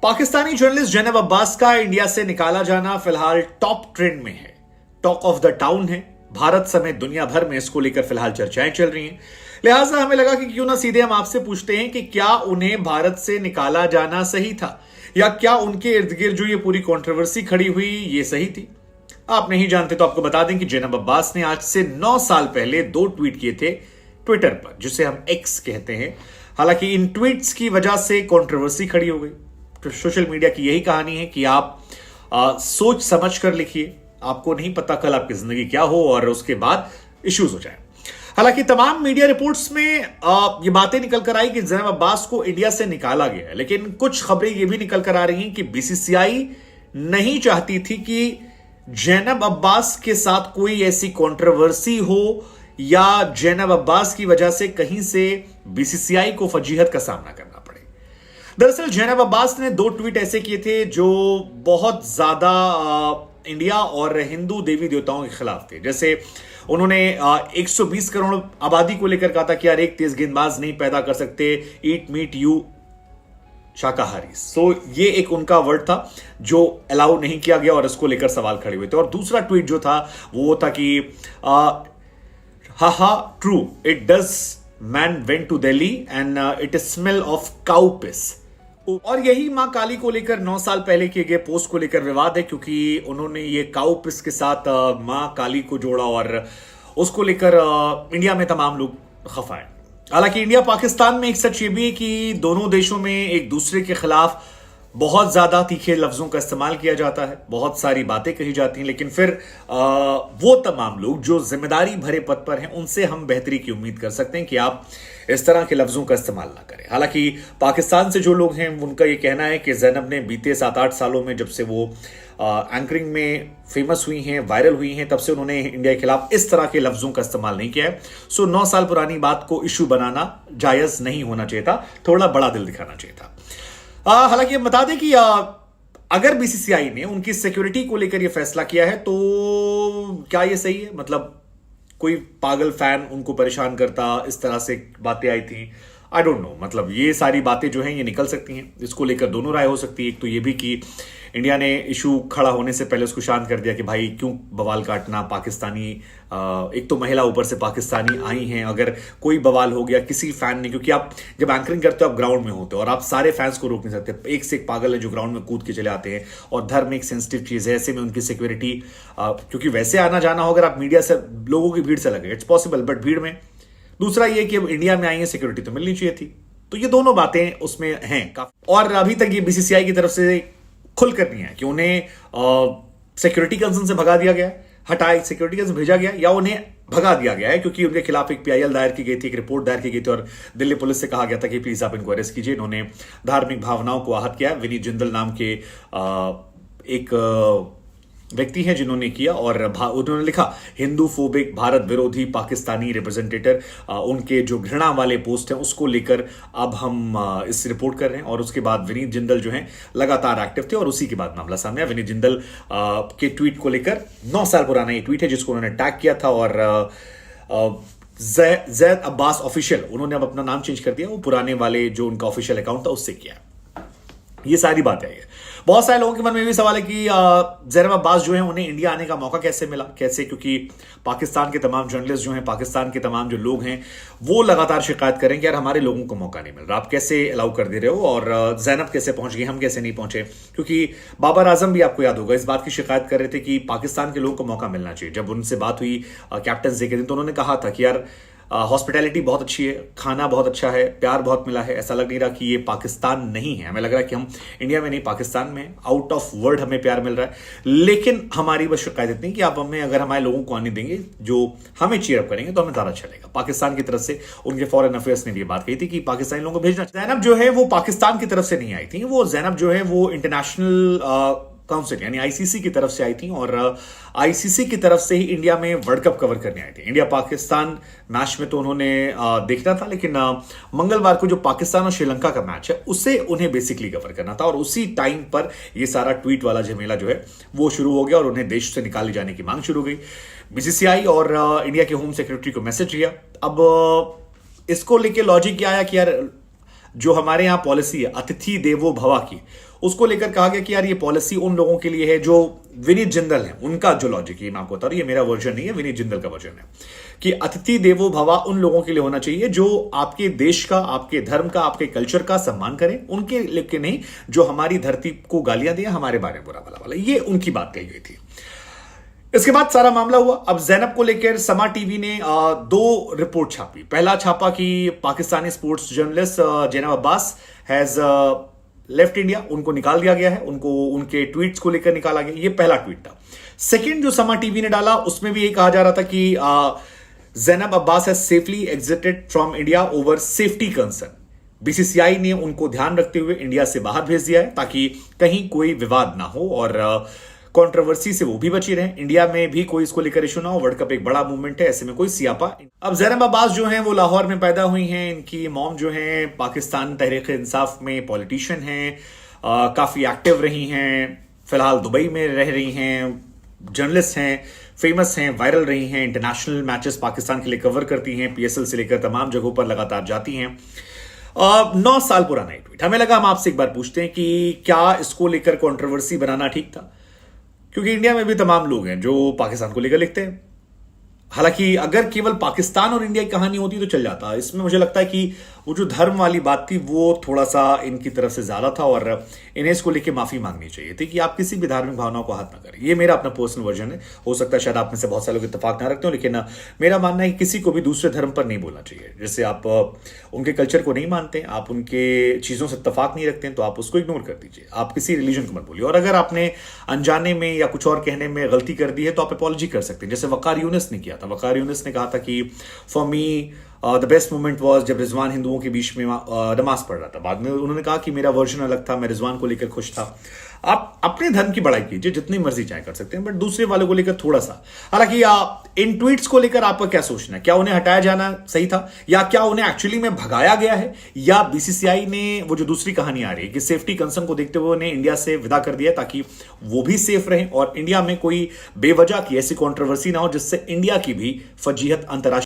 Pakistani journalist Zainab Abbas का India से निकाला जाना फिलहाल टॉप ट्रेंड में है, टॉक ऑफ द टाउन है। भारत समेत दुनिया भर में इसको लेकर फिलहाल चर्चाएं चल रही हैं। लिहाजा हमें लगा कि क्यों ना सीधे हम आपसे पूछते हैं कि क्या उन्हें भारत से निकाला जाना सही था, या क्या उनके इर्द गिर्द जो ये पूरी कंट्रोवर्सी खड़ी हुई ये सही थी। आप नहीं जानते तो आपको बता दें कि जैनब अब्बास ने आज से 9 साल पहले 2 ट्वीट किए थे ट्विटर पर, जिसे हम एक्स कहते हैं। हालांकि इन ट्वीट्स की वजह से कंट्रोवर्सी खड़ी हो गई। तो सोशल मीडिया की यही कहानी है कि आप सोच समझ कर लिखिए, आपको नहीं पता कल आपकी जिंदगी क्या हो और उसके बाद इश्यूज हो जाए। हालांकि तमाम मीडिया रिपोर्ट्स में ये बातें निकल कर आई कि जैनब अब्बास को इंडिया से निकाला गया है, लेकिन कुछ खबरें ये भी निकल कर आ रही हैं कि बीसीसीआई नहीं चाहती थी कि जैनब अब्बास के साथ कोई ऐसी कंट्रोवर्सी हो या जैनब अब्बास की वजह से कहीं से बीसीसीआई को फजीहत का सामना करना पड़े। दरअसल जैनब अब्बास ने 2 ट्वीट ऐसे किए थे जो बहुत ज्यादा इंडिया और हिंदू देवी देवताओं के खिलाफ थे। जैसे उन्होंने 120 करोड़ आबादी को लेकर कहा था कि यार एक तेज गेंदबाज नहीं पैदा कर सकते, ईट मीट यू शाकाहारी। सो ये एक उनका वर्ड था जो अलाउ नहीं किया गया और इसको लेकर सवाल खड़े हुए थे। और दूसरा ट्वीट जो था वो था कि हाहा true it does man went to Delhi and it smell of cow piss. और यही मां काली को लेकर 9 साल पहले किए गए पोस्ट को लेकर विवाद है, क्योंकि उन्होंने ये काउ पिस के साथ मां काली को जोड़ा और उसको लेकर इंडिया में तमाम लोग खफा है। हालांकि इंडिया पाकिस्तान में एक सच ये भी है कि दोनों देशों में एक दूसरे के खिलाफ बहुत ज्यादा तीखे लफ्जों का इस्तेमाल किया जाता है, बहुत सारी बातें कही जाती हैं, लेकिन फिर वो तमाम लोग जो जिम्मेदारी भरे पद पर हैं उनसे हम बेहतरी की उम्मीद कर सकते हैं कि आप इस तरह के लफ्जों का इस्तेमाल ना करें। हालांकि पाकिस्तान से जो लोग हैं उनका ये कहना है कि जैनब ने बीते 7-8 सालों में जब से वो एंकरिंग में फेमस हुई हैं, वायरल हुई हैं, तब से उन्होंने इंडिया के खिलाफ इस तरह के लफ्जों का इस्तेमाल नहीं किया है। सो 9 साल पुरानी बात को इशू बनाना जायज नहीं होना चाहिए था, थोड़ा बड़ा दिल दिखाना चाहिए था। हालांकि हम बता दें कि अगर बीसीसीआई ने उनकी सिक्योरिटी को लेकर यह फैसला किया है तो क्या यह सही है? मतलब कोई पागल फैन उनको परेशान करता, इस तरह से बातें आई थी। आई डोंट नो, मतलब ये सारी बातें जो हैं ये निकल सकती हैं, इसको लेकर दोनों राय हो सकती है। एक तो ये भी कि इंडिया ने इशू खड़ा होने से पहले उसको शांत कर दिया कि भाई क्यों बवाल काटना, पाकिस्तानी एक तो महिला ऊपर से पाकिस्तानी आई हैं, अगर कोई बवाल हो गया किसी फैन ने, क्योंकि आप जब एंकरिंग करते हो आप ग्राउंड में होते हो और आप सारे फैंस को रोक नहीं सकते, एक से एक पागल है जो ग्राउंड में कूद के चले आते हैं और धर्म एक सेंसिटिव चीज है, ऐसे में उनकी सिक्योरिटी क्योंकि वैसे आना जाना हो अगर आप मीडिया से लोगों की भीड़ से लगे इट्स पॉसिबल, बट भीड़ में दूसरा ये कि अब इंडिया में आई है सिक्योरिटी तो मिलनी चाहिए थी। तो ये दोनों बातें उसमें हैं काफी। और अभी तक ये बीसीसीआई की तरफ से खुल कर नहीं है कि उन्हें सिक्योरिटी कंसर्न से भगा दिया गया, हटाए सिक्योरिटी कंसर्न भेजा गया या उन्हें भगा दिया गया है, क्योंकि उनके खिलाफ एक पीआईएल दायर की गई थी, एक रिपोर्ट दायर की गई थी और दिल्ली पुलिस से कहा गया था कि प्लीज आप इनको अरेस्ट कीजिए, इन्होंने धार्मिक भावनाओं को आहत किया। विनीत जिंदल नाम के एक व्यक्ति हैं जिन्होंने किया और उन्होंने लिखा हिंदू फोबिक भारत विरोधी पाकिस्तानी रिप्रेजेंटेटर, उनके जो घृणा वाले पोस्ट हैं उसको लेकर अब हम इस रिपोर्ट कर रहे हैं। और उसके बाद विनीत जिंदल जो हैं लगातार एक्टिव थे और उसी के बाद मामला सामने आया। विनीत जिंदल के ट्वीट को लेकर 9 साल पुराना ये ट्वीट है जिसको उन्होंने टैग किया था और जैद अब्बास ऑफिशियल उन्होंने अब अपना नाम चेंज कर दिया, वो पुराने वाले जो उनका ऑफिशियल अकाउंट था उससे किया। ये सारी बातें आई है। बहुत सारे लोगों के मन में भी सवाल है कि जैनब अब्बास जो है उन्हें इंडिया आने का मौका कैसे मिला, कैसे, क्योंकि पाकिस्तान के तमाम जर्नलिस्ट जो हैं, पाकिस्तान के तमाम जो लोग हैं वो लगातार शिकायत करें कि यार हमारे लोगों को मौका नहीं मिल रहा, आप कैसे अलाउ कर दे रहे हो और जैनब कैसे पहुंच गई, हम कैसे नहीं पहुंचे। क्योंकि बाबर आजम भी आपको याद होगा इस बात की शिकायत कर रहे थे कि पाकिस्तान के लोगों को मौका मिलना चाहिए। जब उनसे बात हुई कैप्टन डे के दिन तो उन्होंने कहा था कि यार हॉस्पिटैलिटी बहुत अच्छी है, खाना बहुत अच्छा है, प्यार बहुत मिला है, ऐसा लग नहीं रहा कि ये पाकिस्तान नहीं है, हमें लग रहा है कि हम इंडिया में नहीं पाकिस्तान में, आउट ऑफ वर्ल्ड हमें प्यार मिल रहा है। लेकिन हमारी बस शिकायत इतनी कि आप हमें अगर हमारे लोगों को आने देंगे जो हमें चीयरअप करेंगे तो हमें ज्यादा चलेगा। पाकिस्तान की तरफ से उनके फॉरेन अफेयर्स ने भी बात कही थी कि पाकिस्तानी लोगों को भेजना। जैनब जो है वो पाकिस्तान की तरफ से नहीं आई थी, वो जैनब जो है वो इंटरनेशनल काउंसिल यानी आईसीसी की तरफ से आई थी और आईसीसी की तरफ से ही इंडिया में वर्ल्ड कप कवर करने आए थे। इंडिया पाकिस्तान मैच में तो उन्होंने देखना था, लेकिन मंगलवार को जो पाकिस्तान और श्रीलंका का मैच है उसे उन्हें बेसिकली कवर करना था और उसी टाइम पर ये सारा ट्वीट वाला झमेला जो है वो शुरू हो गया और उन्हें देश से निकाले जाने की मांग शुरू हो गई। बीसीसीआई और इंडिया के होम सेक्रेटरी को मैसेज किया। अब इसको लेके लॉजिक क्या आया कि यार जो हमारे यहां पॉलिसी है अतिथि देवो भवा की, उसको लेकर कहा गया कि यार ये पॉलिसी उन लोगों के लिए है जो विनीत जिंदल है, उनका जो लॉजिक है मैं आपको बता रहा हूं, ये मेरा वर्जन नहीं है, विनीत जिंदल का वर्जन है कि अतिथि देवो भवा उन लोगों के लिए होना चाहिए जो आपके देश का, आपके धर्म का, आपके कल्चर का सम्मान करें, उनके लिए नहीं जो हमारी धरती को गालियां दिया, हमारे बारे में बुरा भला वाला, ये उनकी बात कही गई थी। इसके बाद सारा मामला हुआ। अब जैनब को लेकर समा टीवी ने दो रिपोर्ट छापी। पहला छापा कि Pakistani sports journalist Zainab Abbas has left India, उनको निकाल दिया गया है, उनको उनके ट्वीट्स को लेकर निकाला गया, ये पहला ट्वीट था। सेकंड जो समा टीवी ने डाला उसमें भी ये कहा जा रहा था कि Zainab Abbas has safely exerted from India over safety concern. BCCI ने उनको ध्यान रखते हुए इंडिया से बाहर भेज दिया है ताकि कहीं कोई विवाद ना हो और कंट्रोवर्सी से वो भी बची रहे, इंडिया में भी कोई इसको लेकर इशू ना हो। वर्ल्ड कप एक बड़ा मूवमेंट है, ऐसे में कोई सियापा। अब जैनब अब्बास जो हैं वो लाहौर में पैदा हुई हैं, इनकी मॉम जो हैं पाकिस्तान तहरीक इंसाफ में पॉलिटिशियन हैं, काफी एक्टिव रही हैं, फिलहाल दुबई में रह रही हैं, जर्नलिस्ट हैं, फेमस हैं, वायरल रही हैं, इंटरनेशनल मैचेस पाकिस्तान के लिए कवर करती हैं, पीएसएल से लेकर तमाम जगहों पर लगातार जाती हैं। 9 साल पुराना एक ट्वीट, हमें लगा हम आपसे एक बार पूछते हैं कि क्या इसको लेकर कंट्रोवर्सी बनाना ठीक था, क्योंकि इंडिया में भी तमाम लोग हैं जो पाकिस्तान को लेकर लिखते हैं। हालांकि अगर केवल पाकिस्तान और इंडिया की कहानी होती तो चल जाता, इसमें मुझे लगता है कि वो जो धर्म वाली बात थी वो थोड़ा सा इनकी तरफ से ज्यादा था और इन्हें इसको लेके माफी मांगनी चाहिए थी कि आप किसी भी धार्मिक भावनाओं को हाथ ना करें। ये मेरा अपना पर्सनल वर्जन है, हो सकता है शायद आप में से बहुत सारे लोग इत्तेफाक ना रखते हो, लेकिन मेरा मानना है कि किसी को भी दूसरे धर्म पर नहीं बोलना चाहिए। जैसे आप उनके कल्चर को नहीं मानते, आप उनके चीजों से इत्तेफाक नहीं रखते हैं, तो आप उसको इग्नोर कर दीजिए, आप किसी रिलीजन को मत बोलिए। और अगर आपने अनजाने में या कुछ और कहने में गलती कर दी है तो आप अपॉलॉजी कर सकते हैं, जैसे वकार यूनिस ने किया था। वकार यूनिस ने कहा था कि for me the best moment was जब रिजवान हिंदुओं के बीच में नमाज पढ़ रहा था। बाद में उन्होंने कहा कि मेरा वर्जन अलग था, मैं रिजवान को लेकर खुश था। आप अपने धर्म की बड़ाई कीजिए, जितनी मर्जी चाहे कर सकते हैं, बट दूसरे वालों को लेकर थोड़ा सा। हालांकि इन ट्वीट्स को लेकर आपका क्या सोचना है? क्या उन्हें हटाया जाना सही था, या क्या उन्हें एक्चुअली में भगाया गया है, या बीसीसीआई ने वो जो दूसरी कहानी आ रही है कि सेफ्टी कंसर्न को देखते हुए उन्हें इंडिया से विदा कर दिया ताकि वो भी सेफ रहें और इंडिया में कोई बेवजह की ऐसी कंट्रोवर्सी ना हो जिससे इंडिया की भी फजीहत अंतर्राष्ट्रीय